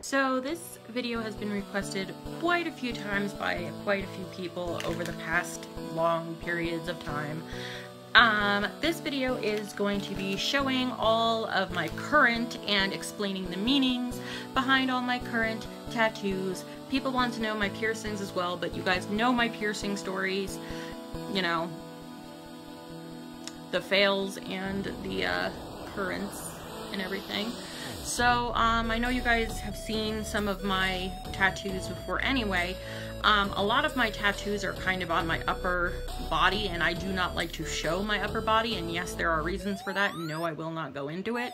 So this video has been requested quite a few times by quite a few people over the past long periods of time. This video is going to be showing all of my current and explaining the meanings behind all my current tattoos. People want to know my piercings as well, but you guys know my piercing stories, you know, the fails and the currents and everything. So I know you guys have seen some of my tattoos before anyway. A lot of my tattoos are kind of on my upper body, and I do not like to show my upper body, and yes, there are reasons for that. No, I will not go into it,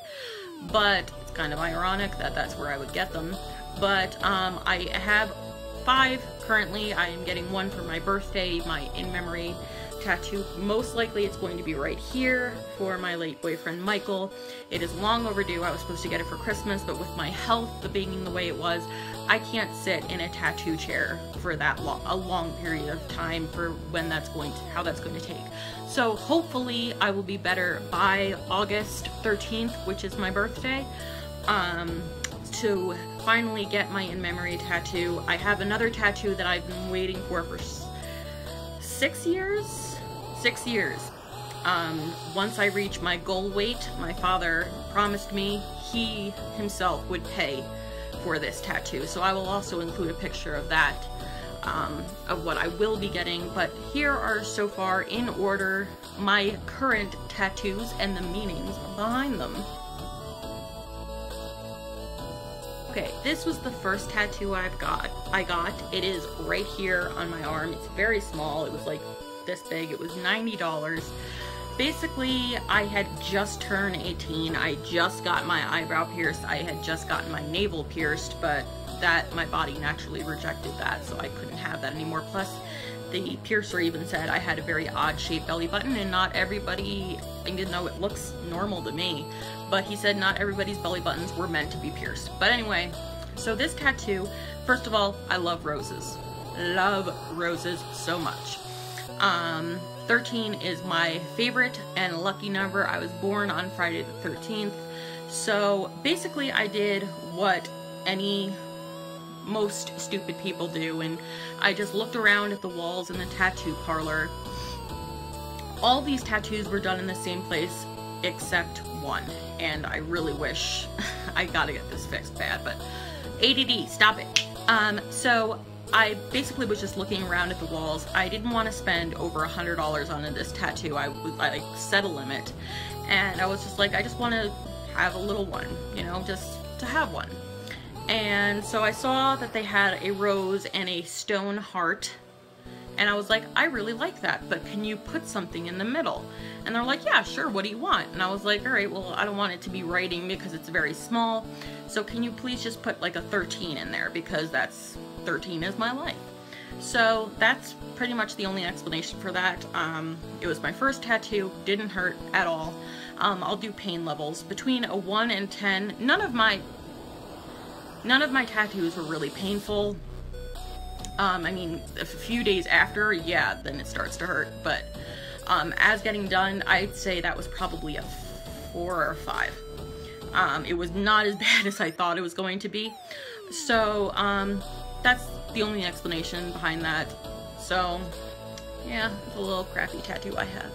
but it's kind of ironic that that's where I would get them. But I have 5 currently. I am getting one for my birthday, my in-memory tattoo. Most likely it's going to be right here for my late boyfriend Michael. It is long overdue. I was supposed to get it for Christmas, but with my health being the way it was, I can't sit in a tattoo chair for that long period of time for when that's going to, how that's going to take. So hopefully I will be better by August 13th, which is my birthday, to finally get my in-memory tattoo. I have another tattoo that I've been waiting for 6 years. 6 years. Once I reach my goal weight, my father promised me he himself would pay for this tattoo. So I will also include a picture of that, of what I will be getting. But here are, so far in order, my current tattoos and the meanings behind them. Okay, this was the first tattoo I got. It is right here on my arm. It's very small. It was like this big. It was $90. Basically, I had just turned 18. I just got my eyebrow pierced. I had just gotten my navel pierced, but my body naturally rejected that, so I couldn't have that anymore. Plus, the piercer even said I had a very odd shaped belly button, and not everybody, even though it looks normal to me, but he said not everybody's belly buttons were meant to be pierced. But anyway, so this tattoo, first of all, I love roses. Love roses so much. 13 is my favorite and lucky number. I was born on Friday the 13th. So basically I did what most stupid people do, and I just looked around at the walls in the tattoo parlor. All these tattoos were done in the same place except one, and I really wish I gotta get this fixed bad, but ADD, stop it. So I basically was just looking around at the walls. I didn't want to spend over $100 on this tattoo. I set a limit, and I was just like, I just want to have a little one, you know, just to have one. And so I saw that they had a rose and a stone heart, and I was like, I really like that, but can you put something in the middle? And they're like, yeah, sure, what do you want? And I was like, all right, well, I don't want it to be writing because it's very small, so can you please just put like a 13 in there, because 13 is my life. So that's pretty much the only explanation for that. It was my first tattoo, didn't hurt at all. I'll do pain levels. Between a 1 and 10, none of my tattoos were really painful. I mean, a few days after, yeah, then it starts to hurt, but as getting done, I'd say that was probably a 4 or 5. It was not as bad as I thought it was going to be. So that's the only explanation behind that. So yeah, it's a little crappy tattoo I have.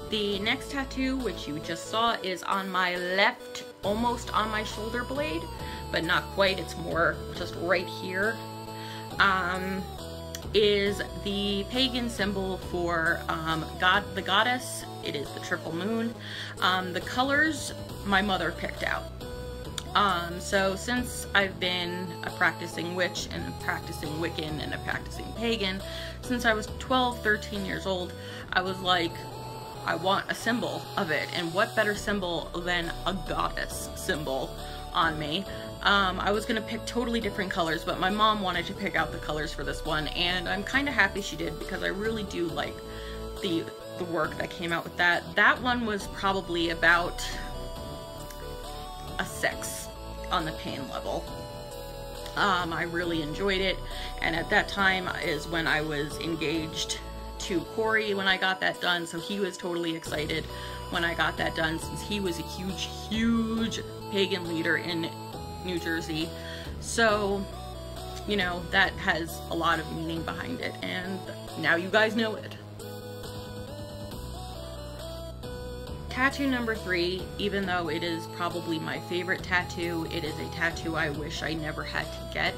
The next tattoo, which you just saw, is on my left, almost on my shoulder blade, but not quite. It's more just right here. Is the pagan symbol for the goddess. It is the triple moon. The colors my mother picked out. So since I've been a practicing witch and a practicing Wiccan and a practicing pagan since I was 12, 13 years old, I was like, I want a symbol of it, and what better symbol than a goddess symbol on me. I was gonna pick totally different colors, but my mom wanted to pick out the colors for this one, and I'm kind of happy she did, because I really do like the work that came out with that. That one was probably about a 6 on the pain level. I really enjoyed it, and at that time is when I was engaged to Corey when I got that done, so he was totally excited when I got that done, since he was a huge pagan leader in New Jersey. So, you know, that has a lot of meaning behind it, and now you guys know it. Tattoo number 3, even though it is probably my favorite tattoo, it is a tattoo I wish I never had to get.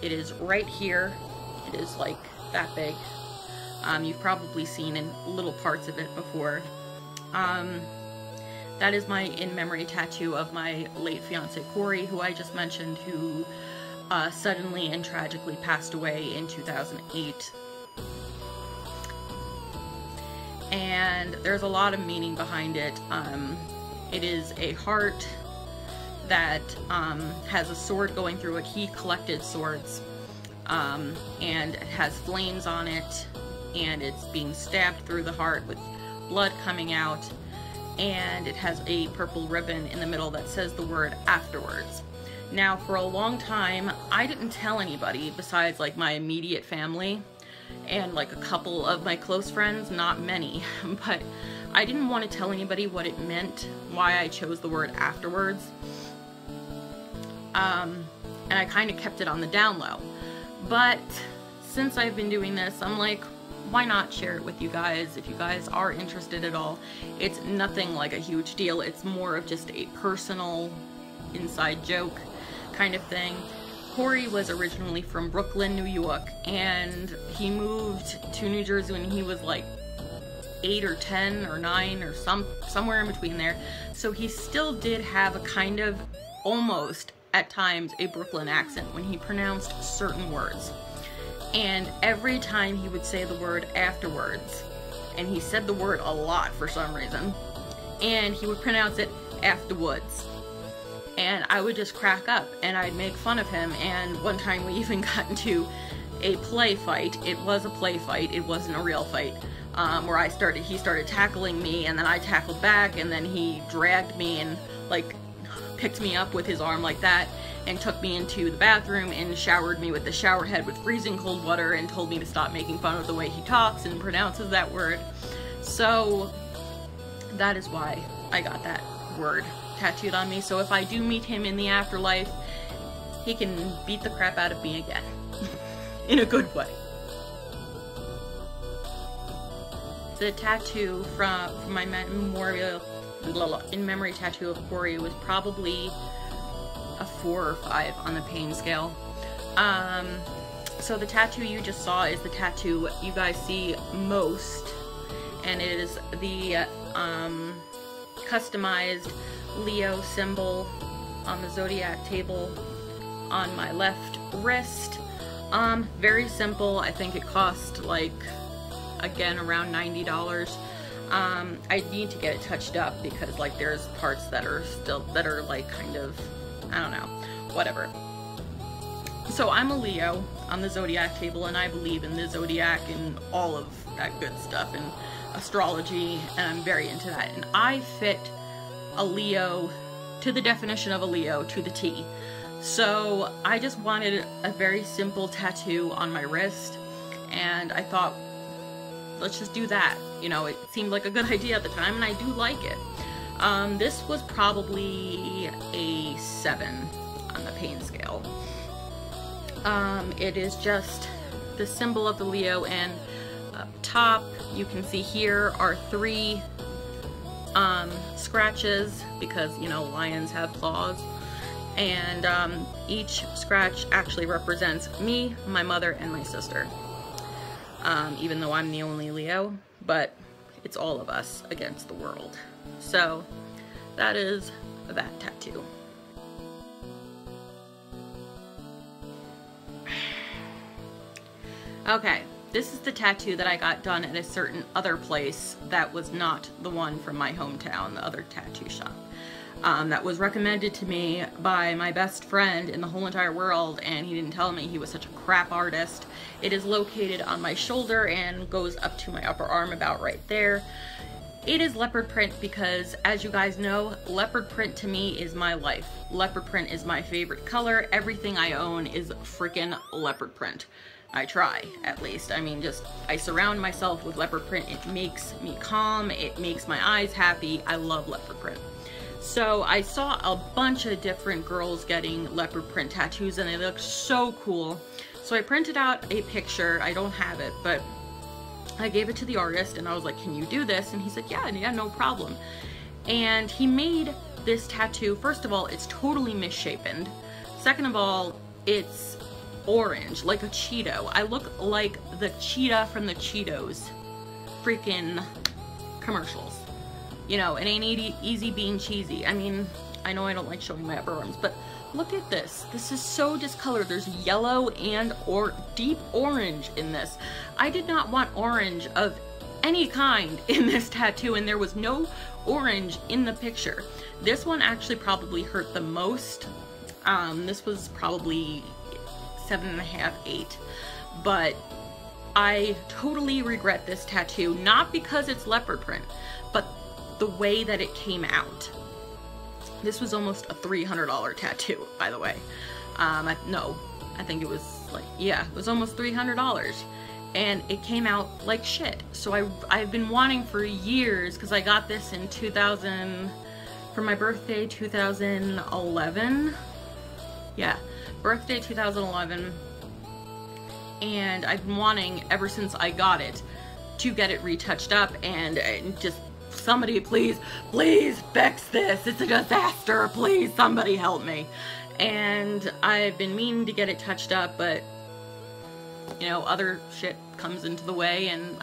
It is right here. It is like that big. You've probably seen in little parts of it before. That is my in-memory tattoo of my late fiance Corey, who I just mentioned, who suddenly and tragically passed away in 2008. And there's a lot of meaning behind it. It is a heart that has a sword going through it. He collected swords, and it has flames on it, and it's being stabbed through the heart with blood coming out, and it has a purple ribbon in the middle that says the word afterwards. Now, for a long time, I didn't tell anybody besides like my immediate family and like a couple of my close friends, not many, but I didn't want to tell anybody what it meant, why I chose the word afterwards. And I kind of kept it on the down low. But since I've been doing this, I'm like, why not share it with you guys if you guys are interested at all? It's nothing like a huge deal. It's more of just a personal inside joke kind of thing. Corey was originally from Brooklyn, New York, and he moved to New Jersey when he was like 8 or 10 or 9 or somewhere in between there. So he still did have a kind of, almost at times, a Brooklyn accent when he pronounced certain words. And every time he would say the word afterwards, and he said the word a lot for some reason, and he would pronounce it afterwards. And I would just crack up, and I'd make fun of him, and one time we even got into a play fight. It was a play fight, it wasn't a real fight, where he started tackling me, and then I tackled back, and then he dragged me and, like, picked me up with his arm like that, and took me into the bathroom and showered me with the shower head with freezing cold water and told me to stop making fun of the way he talks and pronounces that word. So that is why I got that word tattooed on me. So if I do meet him in the afterlife, he can beat the crap out of me again. In a good way. The tattoo from my memorial in-memory tattoo of Corey was probably a 4 or 5 on the pain scale. So the tattoo you just saw is the tattoo you guys see most, and it is the customized Leo symbol on the zodiac table on my left wrist. Very simple. I think it cost, like, again, around $90. I need to get it touched up because, like, there's parts that are like kind of, I don't know, whatever. So I'm a Leo on the zodiac table, and I believe in the zodiac and all of that good stuff and astrology, and I'm very into that. And I fit a Leo to the definition of a Leo to the T. So I just wanted a very simple tattoo on my wrist, and I thought, let's just do that. You know, it seemed like a good idea at the time, and I do like it. This was probably a 7 on the pain scale. It is just the symbol of the Leo, and up top you can see here are 3 scratches because, you know, lions have claws, and each scratch actually represents me, my mother, and my sister. Even though I'm the only Leo, but it's all of us against the world. So that is that tattoo. Okay, this is the tattoo that I got done at a certain other place that was not the one from my hometown, the other tattoo shop. That was recommended to me by my best friend in the whole entire world, and he didn't tell me he was such a crap artist. It is located on my shoulder and goes up to my upper arm about right there. It is leopard print because, as you guys know, leopard print to me is my life. Leopard print is my favorite color. Everything I own is freaking leopard print. I try, at least. I mean, I surround myself with leopard print. It makes me calm. It makes my eyes happy. I love leopard print. So I saw a bunch of different girls getting leopard print tattoos, and they look so cool. So I printed out a picture. I don't have it, but I gave it to the artist, and I was like, can you do this? And he said, yeah, no problem. And he made this tattoo. First of all, it's totally misshapen. Second of all, it's orange, like a Cheeto. I look like the cheetah from the Cheetos freaking commercials. You know, it ain't easy being cheesy. I mean, I know I don't like showing my upper arms, but look at this. This is so discolored. There's yellow and deep orange in this. I did not want orange of any kind in this tattoo, and there was no orange in the picture. This one actually probably hurt the most. This was probably 7.5, 8, but I totally regret this tattoo, not because it's leopard print, but the way that it came out. This was almost a $300 tattoo, by the way. No, I think it was like, yeah, it was almost $300, and it came out like shit. So I've been wanting for years, because I got this in 2000, for my birthday, 2011. Yeah, birthday 2011, and I've been wanting ever since I got it to get it retouched up, and just somebody please fix this. It's a disaster. Please, somebody help me. And I've been meaning to get it touched up, but you know, other shit comes into the way, and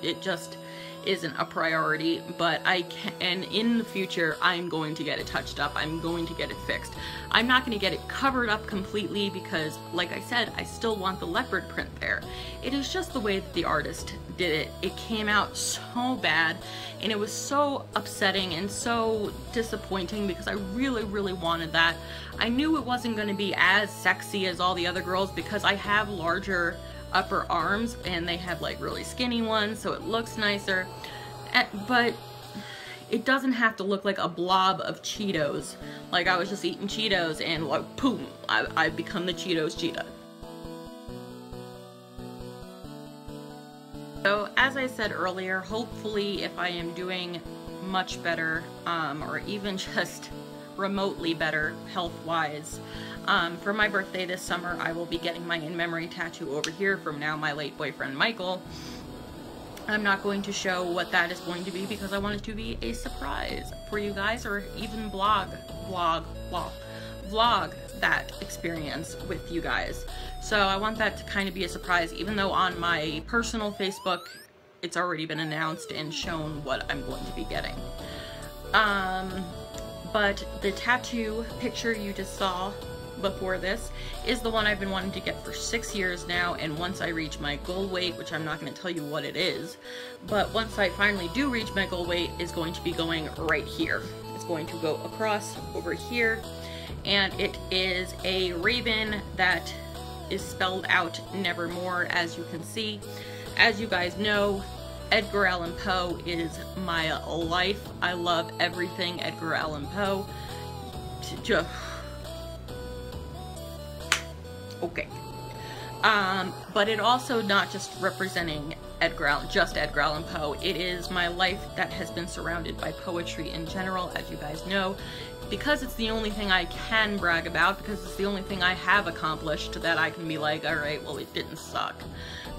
it just isn't a priority. But I can, and in the future I'm going to get it touched up. I'm going to get it fixed. I'm not going to get it covered up completely, because like I said, I still want the leopard print there. It is just the way that the artist did it. It came out so bad, and it was so upsetting and so disappointing, because I really wanted that. I knew it wasn't going to be as sexy as all the other girls, because I have larger upper arms and they have like really skinny ones, so it looks nicer. But it doesn't have to look like a blob of Cheetos. Like I was just eating Cheetos and like boom, I've become the Cheetos cheetah. So as I said earlier, hopefully if I am doing much better, or even just remotely better health-wise, for my birthday this summer, I will be getting my in-memory tattoo over here from now my late boyfriend Michael. I'm not going to show what that is going to be, because I want it to be a surprise for you guys, or even vlog that experience with you guys. So I want that to kind of be a surprise, even though on my personal Facebook it's already been announced and shown what I'm going to be getting. But the tattoo picture you just saw before this is the one I've been wanting to get for 6 years now, and once I reach my goal weight, which I'm not going to tell you what it is, but once I finally do reach my goal weight, is going to be going right here. It's going to go across over here, and it is a raven that is spelled out nevermore, as you can see. As you guys know, Edgar Allan Poe is my life. I love everything Edgar Allan Poe. Okay. But it also not just representing Edgar Allan Poe. It is my life that has been surrounded by poetry in general, as you guys know, because it's the only thing I can brag about, because it's the only thing I have accomplished that I can be like, alright, well, it didn't suck,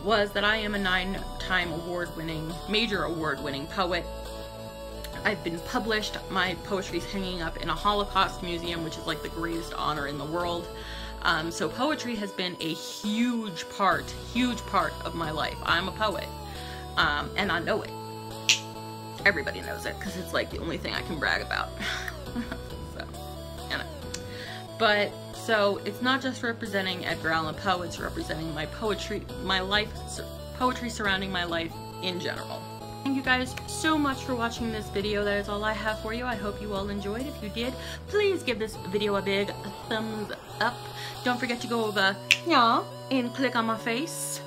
was that I am a 9-time major award-winning poet. I've been published. My poetry's hanging up in a Holocaust museum, which is like the greatest honor in the world. So poetry has been a huge part of my life. I'm a poet, and I know it. Everybody knows it, because it's like the only thing I can brag about. So, you know. But, so, it's not just representing Edgar Allan Poe, it's representing my poetry, my life, poetry surrounding my life in general. Thank you guys so much for watching this video. That is all I have for you. I hope you all enjoyed. If you did, please give this video a big thumbs up. Don't forget to go over here and click on my face,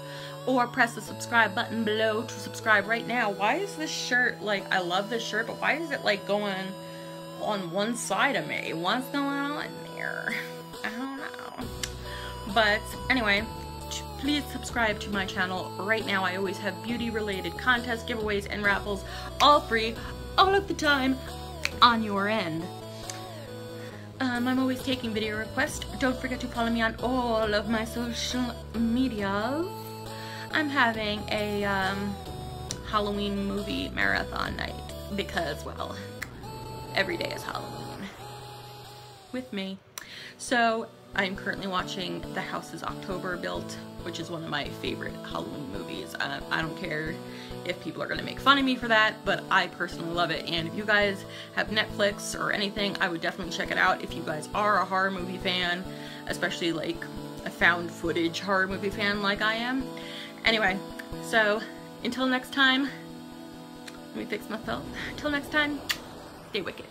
or press the subscribe button below to subscribe right now. Why is this shirt, like, I love this shirt, but why is it like going on one side of me? What's going on there? I don't know. But anyway, please subscribe to my channel right now. I always have beauty related contests, giveaways, and raffles, all free, all of the time, on your end. I'm always taking video requests. Don't forget to follow me on all of my social medias. I'm having a Halloween movie marathon night because, well, every day is Halloween with me. So I'm currently watching The House is October Built, which is one of my favorite Halloween movies. I don't care if people are going to make fun of me for that, but I personally love it. And if you guys have Netflix or anything, I would definitely check it out if you guys are a horror movie fan, especially like a found footage horror movie fan like I am. Anyway, so until next time, let me fix myself. Until next time, stay wicked.